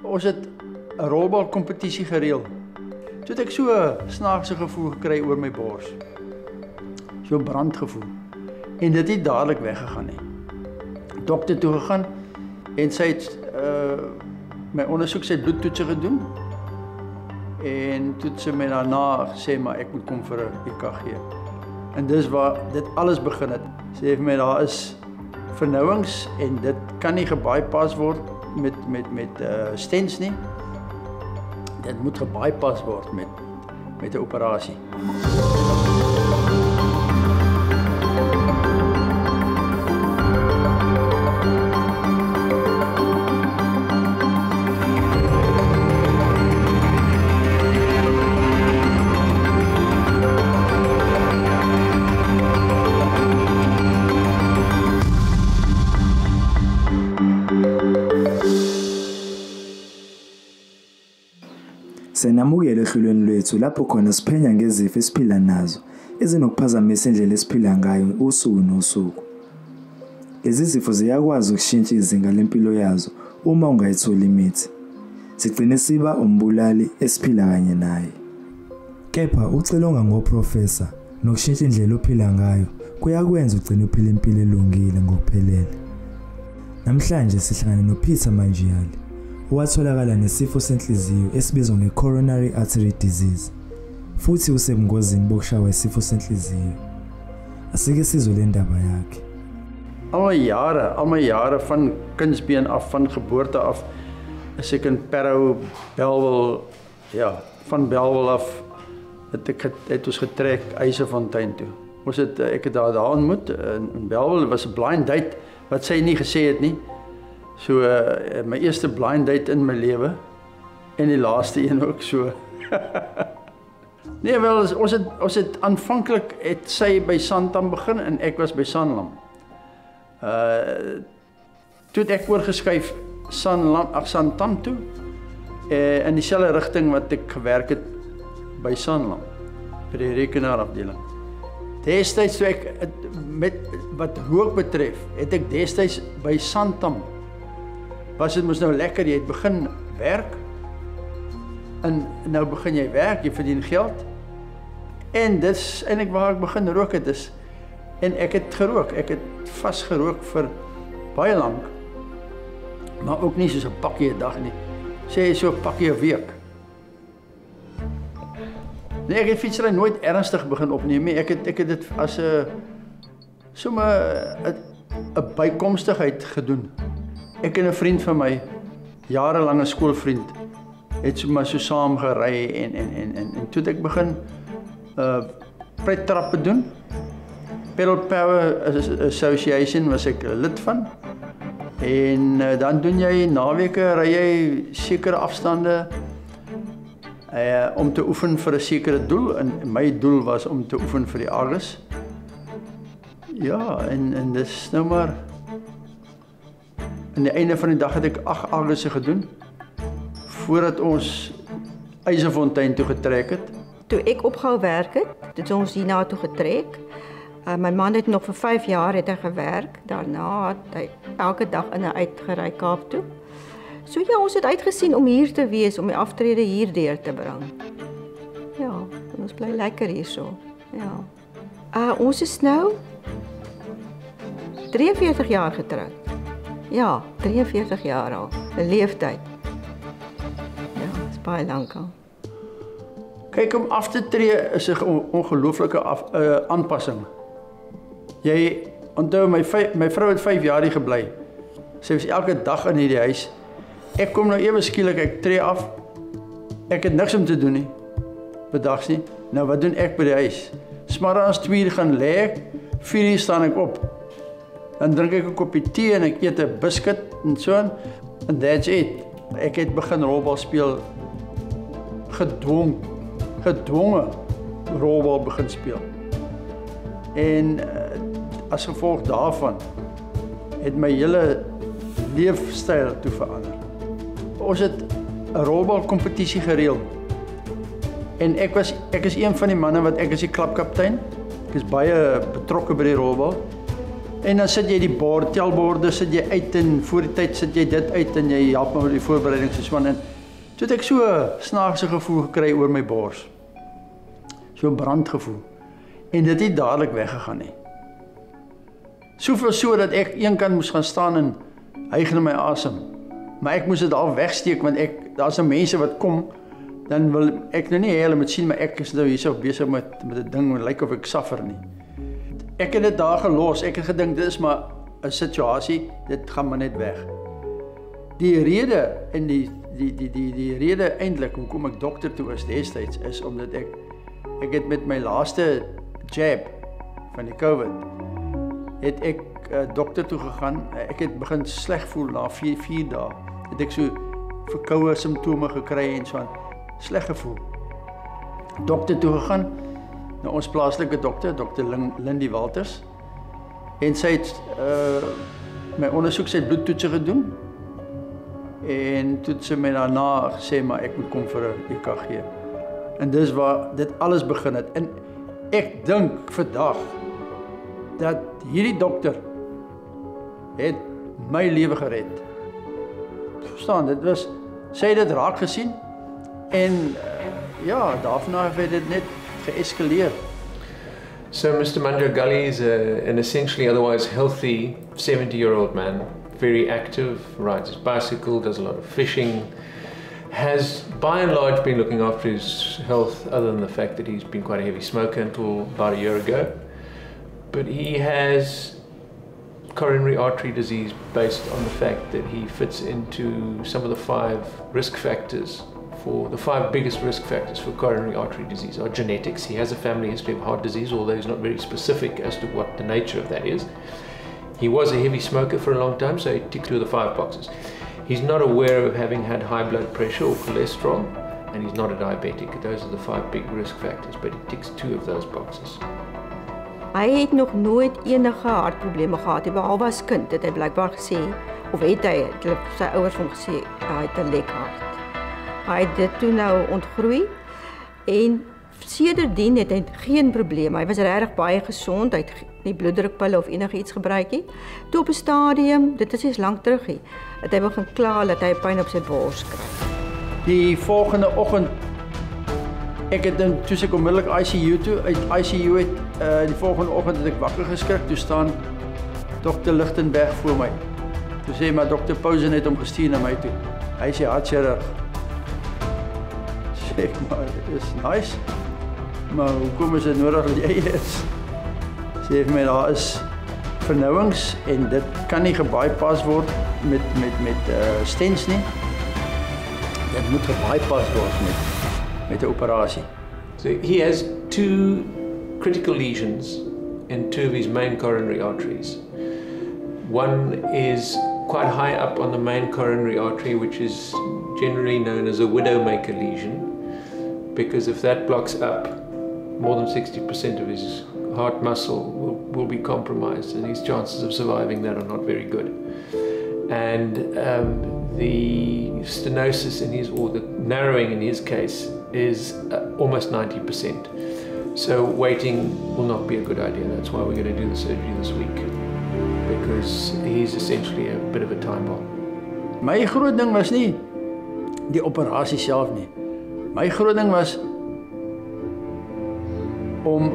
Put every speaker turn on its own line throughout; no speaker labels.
Ons het 'n rolbalkompetisie gereël. Toe het ek so 'n snaakse gevoel gekry oor my bors. So 'n brandgevoel. En dit het dadelik weggegaan nie. Dokter toe gegaan en sy het my ondersoek, sy het bloedtoetse gedoen. En toe het sy my daarna gesê maar ek moet kom vir 'n EKG. En dis waar dit alles begin het. Sy het my daar is vernouings en dit kan nie gebypass word met stents nie. Dit moet gebypass word met 'n operasie.
Senamukele ehlelweni lwethu lapho khona siphenya ngezifo esiphila nazo ezinokuphazamisa indlela esiphila ngayo usuku nosuku. Lezi zifo ziyakwazi ukushintsha izinga lempilo yazo uma ungayitholi imithi. Sigcine siba umbulali esiphila kanye naye. Kepha ucilonga ngoprofessor nokushintsha indlela ophila ngayo kuyakwenza ugcine uphila impilo elungile ngokuphelele. Namhlanje sihlangana noPeter Mangiagalli, owatholakala nesifo senhliziyo esibizwa nge-coronary artery disease, futhi usebungozini bokushaywa isifo senhliziyo. Asike sizwe le ndaba yakhe.
Al my jare van kindsbeen af, van geboorte af, is ek in Parow, Bellville, ja, van Bellville af het ons getrek IJsselfontein toe. Ek het daar ontmoet in Bellville, was 'n blind date wat sy nie gesê het nie. So my eerste blind date in my lewe en die laaste een ook so. Nee, wel ons het aanvanklik het sy by Sandtam begin en ek was by Sanlam. Toe het ek oorgeskuif Sandtam toe in dieselfde rigting wat ek gewerk het by Sanlam by die rekenaarafdeling. Destyds toe ek met wat rook betref, het ek destyds by Sandtam was dit mos nou lekker, jy het begin werk en nou begin jy werk, jy verdien geld en dis eintlik waar ek begin rook het is en ek het gerook, ek het vas gerook vir baie lank, maar ook nie soos 'n pakkie 'n dag nie, sê so 'n pakkie 'n week. Nee, ek het fietsry nooit ernstig begin opneem nie, ek het dit as 'n bykomstigheid gedoen. Ek en 'n vriend van my, jarelange skoolvriend, het so saam gery en toe het ek begin prettrappe doen. Pedal Power Association was ek lid van. En dan doen jy naweke, ry jy sekere afstande om te oefen vir 'n sekere doel en my doel was om te oefen vir die AGS. Ja, en dis nou maar aan die einde van die dag het ek 8 AGS'e gedoen voordat ons IJsselfontein toe getrek het.
Toe ek opgehou werk het, het ons hierna toe getrek. My man het nog vir 5 jaar het hy gewerk. Daarna het hy elke dag in en uit gery Kaap toe. So ja, ons het uitgesien om hier te wees, om die aftrede hier deur te bring. Ja, en ons bly lekker hierso. Ja. Ons is nou 43 jaar getroud. Ja, 43 jaar al, 'n leeftyd. Ja, dit is baie lank al.
Kyk, om af te tree is 'n ongelooflike aanpassing. Jy onthou my vrou het 5 jaar hier gebly. Sy was elke dag in hierdie huis. Ek kom nou ewe skielik, ek tree af. Ek het niks om te doen nie. Bedags nie. Nou wat doen ek by die huis? Smiddags 2 uur gaan lê ek, 4 uur staan ek op. Dan drink ek 'n koppie tee en ek eet 'n biscuit en so en that's it. Ek het begin rolbal speel, gedwonge rolbal begin speel. En as gevolg daarvan het my hele leefstyl toe verander. Ons het 'n rolbalkompetisie gereël. En ek is een van die manne wat ek is die klapkaptein. Ek is baie betrokke by die rolbal. En dan sit jy die bord, telborde sit jy uit en voor die tyd sit jy dit uit en jy help my met die voorbereiding soos van en toe het ek so 'n snaakse gevoel gekry oor my bors. So 'n brandgevoel. En dit het dadelik weggegaan nie. Soveel so dat ek eenkant moes gaan staan en hyg na my asem. Maar ek moes dit al wegsteek want daar's nou mense wat kom, dan wil ek nou nie hê hulle moet sien maar ek is nou hierso besig met 'n ding wat lyk of ek suffer nie. Ek het dit daar gelos. Ek het gedink dit is maar 'n situasie, dit gaan maar net weg. Die rede en die rede eintlik hoekom ek dokter toe is destyds is omdat ek het met my laaste jab van die COVID het ek dokter toe gegaan. Ek het begin sleg voel na 4 dae. Het ek so verkoue simptome gekry en so aan sleg gevoel. Dokter toe gegaan. Na ons plaaslike dokter, Dr. Lindy Walters. En sy het my ondersoek, sy het bloedtoetse gedoen. En toe het sy my daarna gesê maar ek moet kom vir 'n EKG. En dis waar dit alles begin het. En ek dink vandag dat hierdie dokter het my lewe gered. Verstaan, dit was sy het dit raak gesien en ja, daarna het dit net geëskaleer.
So Mr. Mangiagalli is an essentially otherwise healthy 70-year-old man, very active, rides his bicycle, does a lot of fishing, has by and large been looking after his health other than the fact that he's been quite a heavy smoker until about a year ago. But he has coronary artery disease based on the fact that he fits into some of the 5 risk factors. The 5 biggest risk factors for coronary artery disease are genetics. He has a family history of heart disease, although he's not very specific as to what the nature of that is. He was a heavy smoker for a long time, so he ticked 2 of the 5 boxes. He's not aware of having had high blood pressure or cholesterol, and he's not a diabetic. Those are the 5 big risk factors, but he ticks 2 of those boxes.
Hy het nog nooit enige hartprobleme gehad, behalwe as kind, het hy blijkbaar gesê, of het hy, sy ouers van gesê, hy het 'n lek hart. Hy het dit toe nou ontgroei en sedertdien het hy geen probleem. Hy was regtig baie gesond, hy het nie bloeddrukpille of enigiets gebruik nie. Toe op 'n stadium, dit is lank terug nie, het hy begin kla dat hy pyn op sy bors kry.
Die volgende oggend ek het dan toe ek onmiddellik ICU toe, uit ICU het die volgende oggend het ek wakker geskrik, toe staan Dr. Lichtenberg voor my. Toe sê maar Dr. Pausen het hom gestuur na my toe. Hy sê hartchirurg. Sê ek maar, is nice. Maar hoekom is dit nodig dat jy is? Sê vir my daar is vernouwings en dit kan nie gebypass word met stents nie. Dit moet gebypass word met 'n operasie.
So he has 2 critical lesions in 2 of his main coronary arteries. One is quite high up on the main coronary artery, which is generally known as a widowmaker lesion, because if that blocks up, more than 60% of his heart muscle will be compromised, and his chances of surviving that are not very good. And the stenosis in his, or the narrowing in his case, is almost 90%. So waiting will not be a good idea. That's why we're going to do the surgery this week, because he's essentially a bit of a time bomb.
My groot ding was nie die operasie self nie. My groot ding was om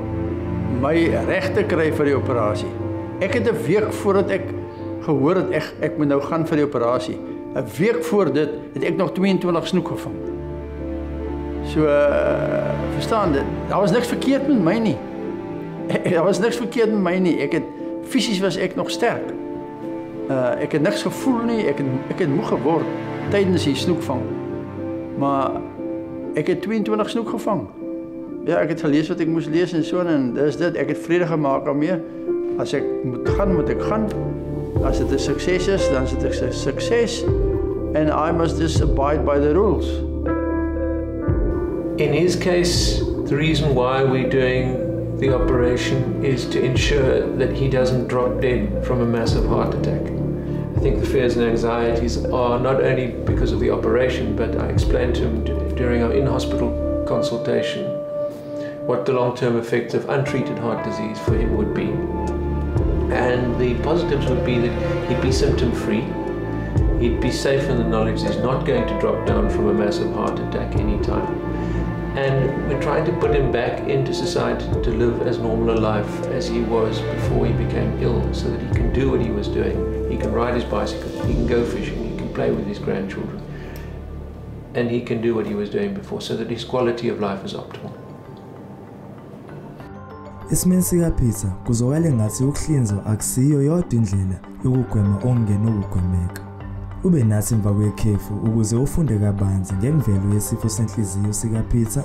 my reg te kry vir die operasie. Ek het 'n week voordat ek gehoor het ek moet nou gaan vir die operasie. 'n Week voor dit het ek nog 22 snoek gevang. So verstaan dit. Daar was niks verkeerd met my nie. Daar was niks verkeerd met my nie. Fisies was ek nog sterk. Ek het niks gevoel nie. Ek het moeg geword tydens die snoekvang. Maar ek het 22 snoek gevang. Ja, ek het gelees wat ek moes lees en so en dis dit. Ek het vrede gemaak daarmee. As ek moet gaan, moet ek gaan. As dit 'n sukses is, dan is dit 'n sukses. And I must just abide by the rules.
In his case, the reason why we're doing the operation is to ensure that he doesn't drop dead from a massive heart attack. I think the fears and anxieties are not only because of the operation, but I explained to him during our in-hospital consultation what the long-term effects of untreated heart disease for him would be. And the positives would be that he'd be symptom-free. He'd be safe in the knowledge he's not going to drop down from a massive heart attack anytime. And we're trying to put him back into society to live as normal a life as he was before he became ill, so that he can do what he was doing. He can ride his bicycle, he can go fishing, he can play with his grandchildren, and he can do what he was doing before, so that his quality of life is optimal.
Esimeni sikaPeter kuzwakala ngathi ukuhlinzwa akusiyo yodwa indlela yokugwema okungena ukugwemeka. Ube nathi emva kwekhefu ukuze ufunde kabanzi ngemvelo yesifo senhliziyo sikaPeter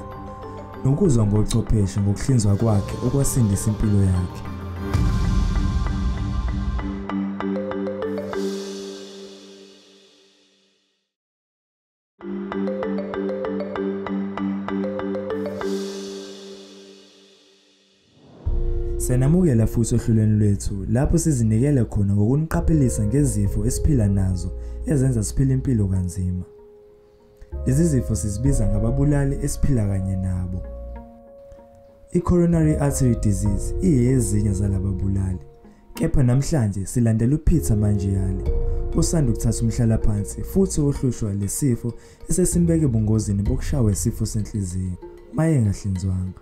nokuzwa ngochwepheshe ngokuhlinzwa kwakhe okwasindisa impilo yakhe. Senamukela futhi ohlelweni lwethu lapho sizinikele khona ngokuniqaphelisa ngezifo esiphila nazo ezenza siphile impilo kanzima. Lezi zifo sizibiza ngababulali esiphila kanye nabo. I-coronary artery disease iyezinye zalababulali. Kepha namhlanje silandela uPeter Mangiagalli, osanda ukuthatha umhlalaphansi futhi ohlushwa lesifo esesimbeke ebungozini bokushawa isifo senhliziyo maye engahlinzwanga.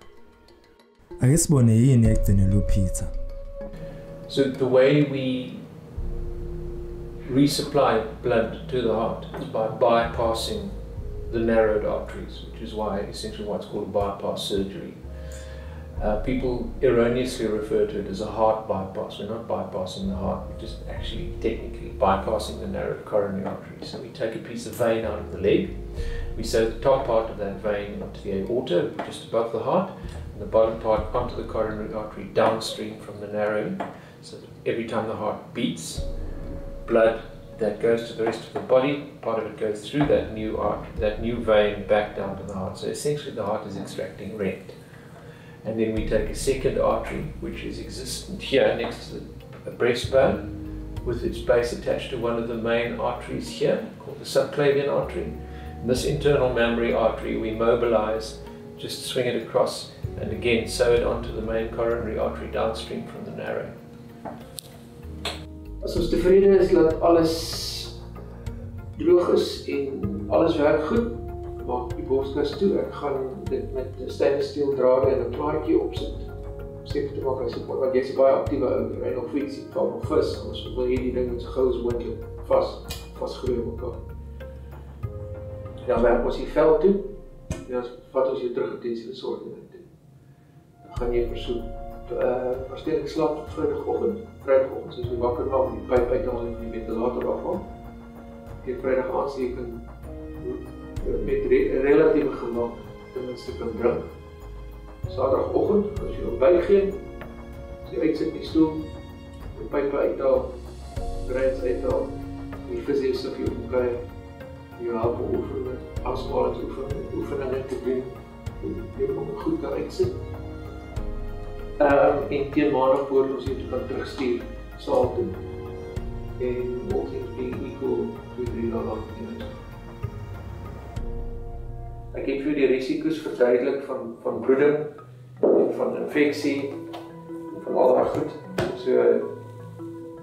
Ake sibone yini ekugcinela uPeter.
So the way we resupply blood to the heart is by bypassing the narrowed arteries, which is why essentially what's called bypass surgery. People erroneously refer to it as a heart bypass. We're not bypassing the heart, we're just actually technically bypassing the narrowed coronary artery. So we take a piece of vein out of the leg, we sew the top part of that vein onto the aorta, just above the heart, and the bottom part onto the coronary artery downstream from the narrowing. So that every time the heart beats, blood that goes to the rest of the body, part of it goes through that new artery, that new vein back down to the heart. So essentially the heart is extracting rent. And then we take a second artery, which is existent here next to the breastbone, with its base attached to one of the main arteries here, called the subclavian artery. And this internal mammary artery we mobilize, just swing it across, and again sew it onto the main coronary artery downstream from the narrow.
As ons tevrede is dat alles droog is en alles werk goed, maak die borskas toe. Ek gaan dit met stainless steel drade en 'n klaartjie opsit. Seker te maak as jy want jy's 'n baie aktiewe ou, ry nog fiets, val nog vis, ons wil hierdie ding net so gou as moontlik vasgeroei mekaar. Dan werk ons die vel toe, en dan vat ons jou terug intensieve sorg toe. Dan gaan jy versoek waarskynlik slaap tot Vrydagoggend, soos jy wakker maak, die pyp uithaal en die ventilator afhaal. Teen Vrydag aand sê jy kan met relatieve gemak ten minste kan drink. Saterdagoggend, as jy ontbyt gee, as jy uitsit die stoel, die pype uithaal, breins uithaal, die fisies of jy omkry, jy help oefen met asemhalingsoefeninge te doen, jy goed kan uitsit. En teen maandag voor ons jy kan terugstuur saal toe. En volgens die equal 2-3 dae lang in. Ek het vir die risiko's verduidelik van bloeding, en van infeksie, en van al daai goed. So,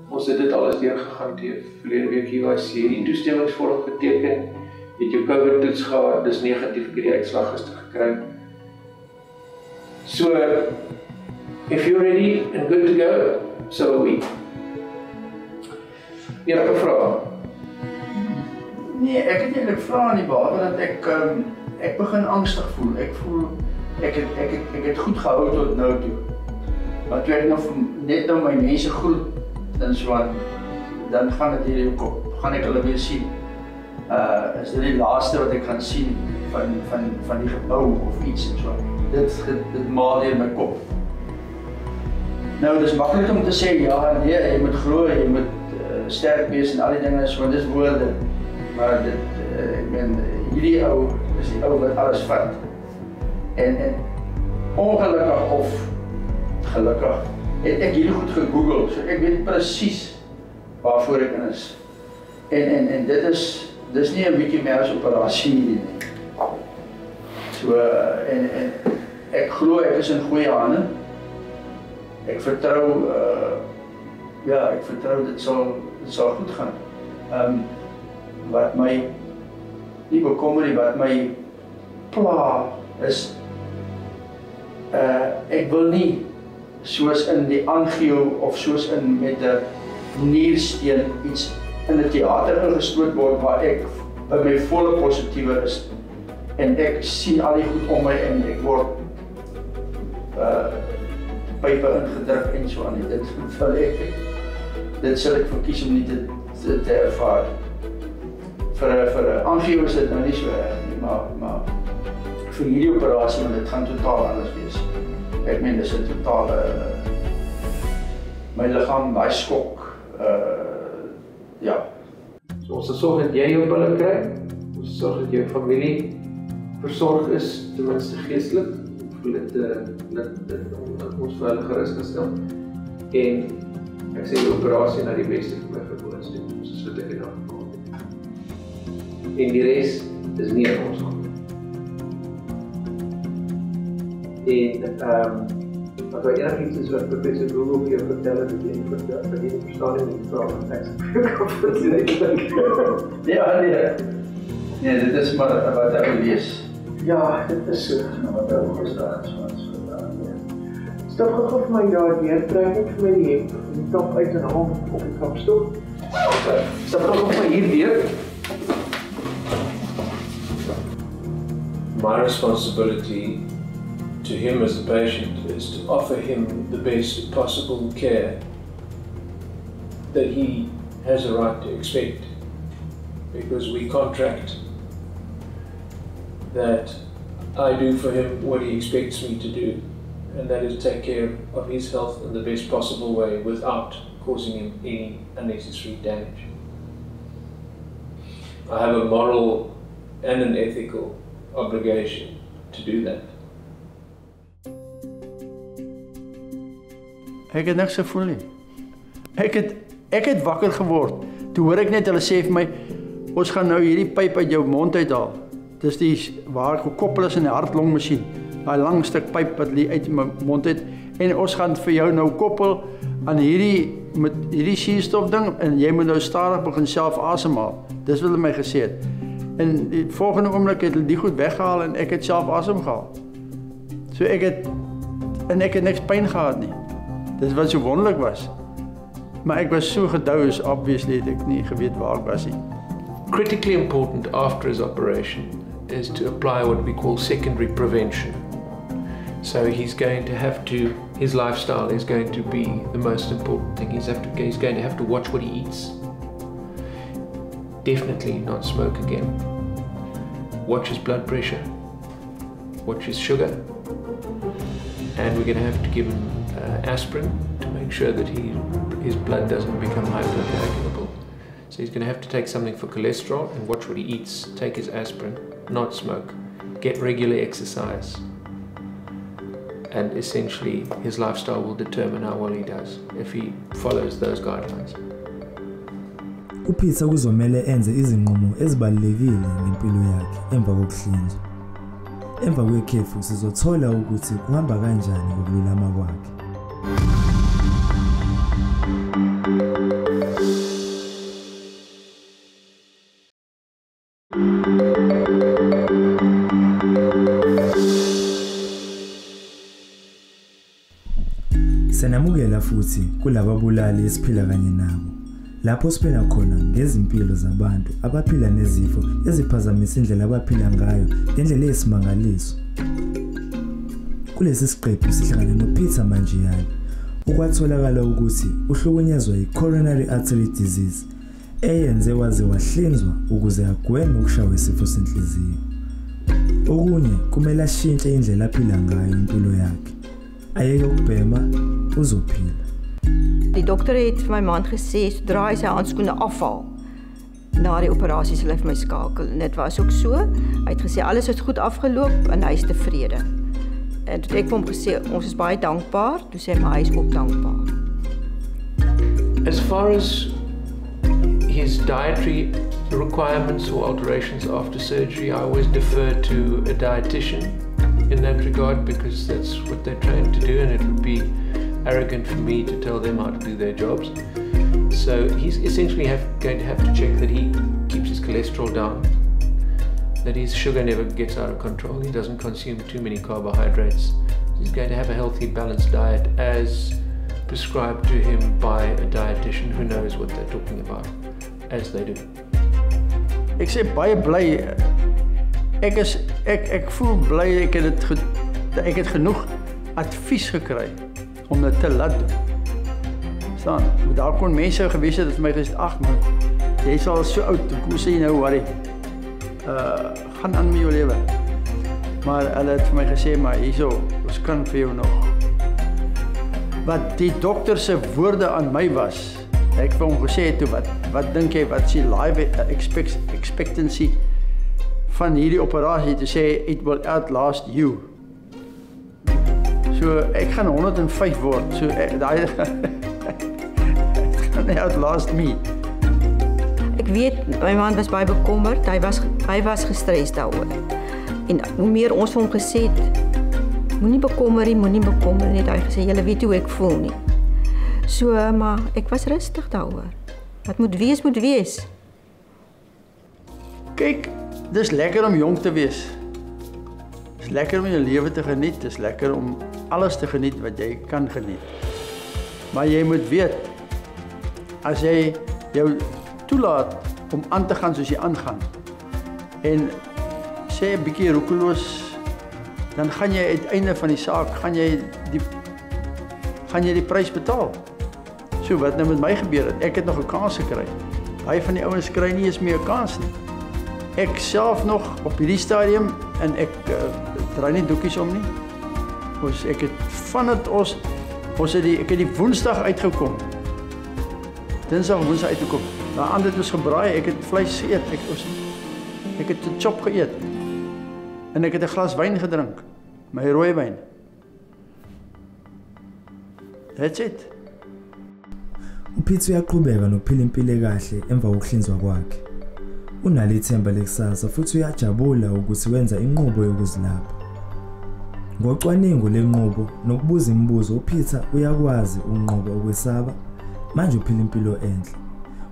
ons het dit alles deurgegaan teen verlede week hier was hierdie toestemmingsvorm geteken, het jou COVID-toets gehad, dis negatief, ek het die uitslag gister gekry. So, if you're ready and good to go, so are we. Enige vrae?
Nee, ek het eintlik vrae nie, behalwe dat ek begin angstig voel. Ek voel ek het goed gehou tot nou toe. Maar toe ek net nou my mense groet in Swaan, dan gaan dit hier in kop. Gaan ek hulle weer sien. Is dit die laaste wat ek gaan sien van die gebou of iets en so. Dit maal hier my kop. Nou, dis maklik om te sê ja, nee, jy moet glo, jy moet sterk wees en al die dinge, so dis woorde. Maar dit, ek meen, hierdie ou is die ou wat alles vat. En ongelukkig of gelukkig het ek hierdie goed gegoogel, so ek weet presies waarvoor ek in is. En dis nie 'n bietjie meer as operasie nie. So, en ek glo ek is in goeie hande. Ek vertrou ja, ek vertrou dit sal goed gaan. Wat my nie bekommer nie, wat my pla is, ek wil nie soos in die angio of soos in met 'n niersteen iets in 'n teater ingestoot word waar ek by my volle positiewe is en ek sien al die goed om my en ek word pype ingedruk en so aan. Dit sal ek verkies om nie te ervaar. Vir 'n angio is dit nou nie so erg nie, maar vir hierdie operasie want dit gaan totaal anders wees. Ek meen dis 'n totale my liggaam baie skok. Ja.
So ons sal sorg dat jy jou pille kry. Ons sal sorg dat jou familie versorg is, ten minste geestelik. Voel dit ons vir hulle gerus kan stel. En ek sê die operasie na die beste vir my vermoëns doen. Soos wat ek dit aangekom het. En die res is nie in ons hand. En as daar enigiets is wat professor Google vir jou vertel het, dat jy nie verstaan en die vraag wat ek kan vertel.
Ja, nee, dit is maar wat ek lees.
Ja, dit is so.
Wat ek verstaan, so.
Stap gou vir my daar deur, trek net vir my die top uit en hom op die kapstoel. Stap gou vir my hier deur.
My responsibility to him as the patient is to offer him the best possible care that he has a right to expect, because we contract that I do for him what he expects me to do, and that is take care of his health in the best possible way without causing him any unnecessary damage. I have a moral and an ethical obligation to do that.
Ek het niks gevoel nie. Ek het wakker geword. Toe hoor ek net hulle sê vir my, ons gaan nou hierdie pyp uit jou mond uithaal. Dis die waar gekoppel is in die hart-longmasjien. Daai lang stuk pyp wat lê uit my mond uit en ons gaan vir jou nou koppel aan hierdie suurstof ding en jy moet nou stadig begin self asemhaal. Dis wat hulle my gesê het. En die volgende oomblik het hulle die goed weggehaal en ek het self asem gehaal. So ek het niks pyn gehad nie. Dis wat so wonderlik was. Maar ek was so gedous, obviously het ek nie geweet waar ek was nie.
Critically important after his operation is to apply what we call secondary prevention. So he's going to have to, his lifestyle is going to be the most important thing. He's going to have to watch what he eats. Definitely not smoke again. Watch his blood pressure. Watch his sugar. And we're going to have to give him aspirin to make sure that his blood doesn't become hypercoagulable. So he's going to have to take something for cholesterol and watch what he eats, take his aspirin, not smoke, get regular exercise. And essentially his lifestyle will determine how well he does if he follows those guidelines.
uPeter kuzomela enze izinqumo ezibalekile ngempilo yakhe emva kokuhlinzwa. Emva kwekhefu sizothola ukuthi kuhamba kanjani ngokululama kwakhe. Senamukela futhi kulabo bulali esiphila kanye nabo. Lapho siphela khona ngezimpilo zabantu abaphila nezifo eziphazamisa indlela abaphila ngayo ngendlela eyisimangaliso. Kulesi siqephu sihlangane noPeter Mangiagalli okwatholakala ukuthi uhlukunyezwa yi-coronary artery disease eyenze waze wahlinzwa ukuze agweme ukushawa isifo senhliziyo. Okunye kumele ashintshe indlela aphila ngayo impilo yakhe. Ayeke ukubhema uzophila.
Die dokter het vir my man gesê sodra hy sy handskoene afhaal na die operasie sal hy vir my skakel. En dit was ook so. Hy het gesê alles het goed afgeloop en hy is tevrede. En toe ek vir hom gesê ons is baie dankbaar, toe sê hy is ook dankbaar.
As far as his dietary requirements or alterations after surgery, I always defer to a dietitian in that regard because that's what they're trained to do, and it would be arrogant for me to tell them how to do their jobs. So he's essentially going to have to check that he keeps his cholesterol down, that his sugar never gets out of control, he doesn't consume too many carbohydrates. He's going to have a healthy, balanced diet as prescribed to him by a dietitian who knows what they're talking about, as they do.
Ek sê baie bly. Ek voel bly ek het genoeg advies gekry om dit te laat doen. Staan, daar kon mense gewees het wat vir my gesê, ag man, jy is al so oud, hoe sê jy nou worry? Gaan aan met jou lewe. Maar hulle het vir my gesê, maar hierso, ons kan vir jou nog. Wat die dokter se woorde aan my was, ek vir hom gesê toe, wat dink jy, wat is die life expectancy van hierdie operasie, te sê, it will outlast you. So, ek gaan 105 word, so, daai it gaan outlast me.
Ek weet, my man was baie bekommerd, hy was gestres daaroor. En hoe meer ons vir hom gesê het, moenie bekommer nie, hy gesê, julle weet hoe ek voel nie. So, maar ek was rustig daaroor. Wat moet wees.
Kyk, dis lekker om jong te wees. Dis lekker om jou lewe te geniet, dis lekker om alles te geniet wat jy kan geniet. Maar jy moet weet, as jy jou toelaat om aan te gaan soos jy aangaan, en sê 'n bietjie roekeloos, dan gaan jy uiteinde van die saak, gaan jy die prys betaal. So wat nou met my gebeur het, ek het nog 'n kans gekry. Baie van die ouens kry nie eens meer 'n kans nie. Ek self nog op hierdie stadium, en ek draai nie doekies om nie. Ek het vandat ek het die Woensdag uitgekom. Dinsdag, Woensdag uitgekom. Daar ander het ons gebraai, ek het vleis geëet, ek het 'n chop geëet. En ek het 'n glas wyn gedrink, my rooi wyn. That's it.
uPeter uyaqhubeka nokuphila impilo ekahle emva kokuhlinzwa kwakhe. Unalo ithemba lekusasa futhi uyajabula ukuthi wenza inqubo yokuzilapha. Ngocwaningo lenqubo nokubuza imibuzo uPeter uyakwazi ukunqoba ukwesaba. Manje uphila impilo enhle.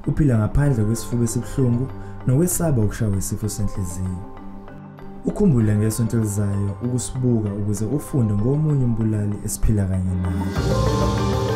Uphila ngaphandle kwesifuba esibuhlungu nokwesaba ukushawa isifo senhliziyo. Ukhumbule ngesonto elizayo ukusibuka ukuze ufunde ngomunye umbulali esiphila kanye naye.